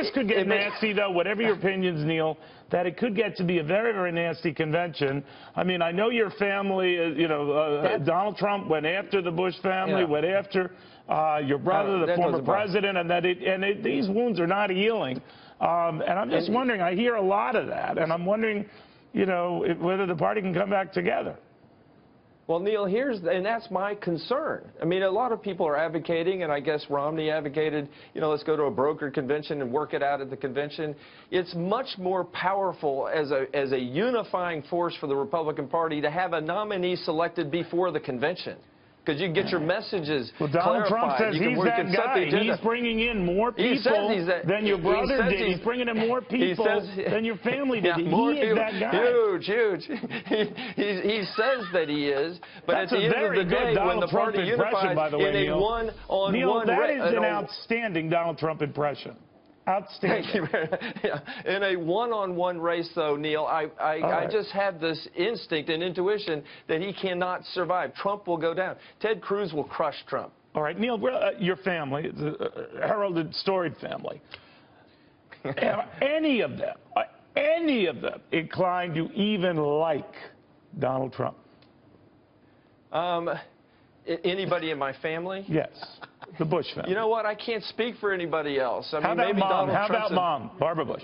this could get nasty, though, whatever your opinions, Neil, that it could get to be a very, very nasty convention. I mean, I know your family, Donald Trump went after the Bush family, went after your brother, the former president, and these wounds are not healing. And I'm just wondering, I hear a lot of that, and I'm wondering, whether the party can come back together. Well, Neil, and that's my concern. I mean, a lot of people are advocating, and I guess Romney advocated, let's go to a brokered convention and work it out at the convention. It's much more powerful as a unifying force for the Republican Party to have a nominee selected before the convention. Because you can get your messages clarified. Donald Trump says he's that guy. He's bringing in more people than your brother did. He's bringing in more people than your family did. He is that guy. Huge. He says that he is, but at the end of the day, when the party unifies in a one-on-one race. That is an outstanding Donald Trump impression. Outstanding. Thank you. In a one-on-one race, though, Neil, I just have this instinct and intuition that he cannot survive. Trump will go down. Ted Cruz will crush Trump. All right, Neil, your family, the heralded, storied family, any of them inclined to even like Donald Trump? Anybody in my family? Yes. The Bush family. You know what? I can't speak for anybody else. I mean, how about maybe Mom? Donald How Trump's about Mom? Barbara Bush.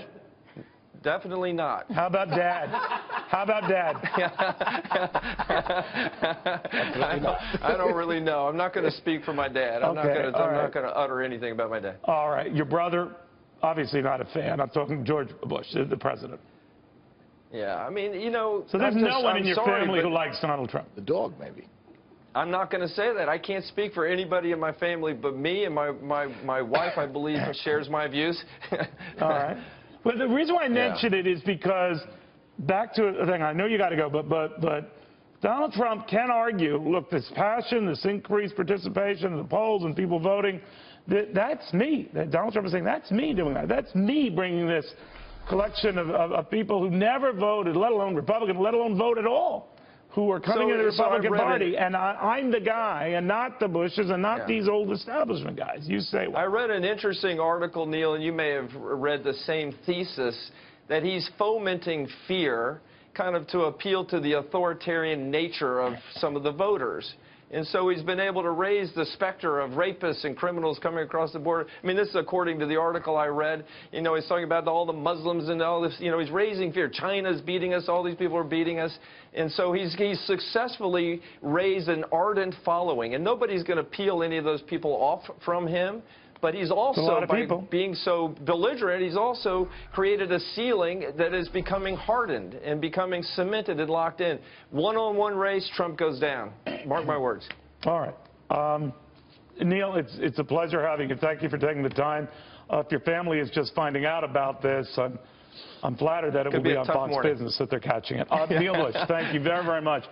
Definitely not. How about Dad? How about Dad? I don't really know. I'm not going to speak for my dad. I'm not going to utter anything about my dad. All right. Your brother, obviously not a fan. I'm talking George Bush, the president. Yeah. I mean, So there's no one in your family who likes Donald Trump. The dog, maybe. I'm not going to say that. I can't speak for anybody in my family but me, and my wife, I believe, shares my views. All right. Well, the reason why I mention it is because, back to a thing, I know you got to go, but Donald Trump can argue, look, this passion, this increased participation in the polls and people voting, that's me. Donald Trump is saying, that's me doing that. That's me bringing this collection of people who never voted, let alone Republican, let alone vote at all, who are coming into the Republican Party, and I'm the guy, and not the Bushes, and not these old establishment guys. You say what? I read an interesting article, Neil, and you may have read the same thesis, that he's fomenting fear, kind of to appeal to the authoritarian nature of some of the voters. And so he's been able to raise the specter of rapists and criminals coming across the border. I mean, this is according to the article I read. He's talking about all the Muslims and all this. He's raising fear. China's beating us. All these people are beating us. And so he's successfully raised an ardent following. And nobody's going to peel any of those people off from him. But he's also, by being so belligerent, he's also created a ceiling that is becoming hardened and becoming cemented and locked in. One-on-one race, Trump goes down. Mark my words. All right. Neil, it's a pleasure having you. Thank you for taking the time. If your family is just finding out about this, I'm flattered that it will be on Fox Business that they're catching it. Neil Bush, thank you very, very much.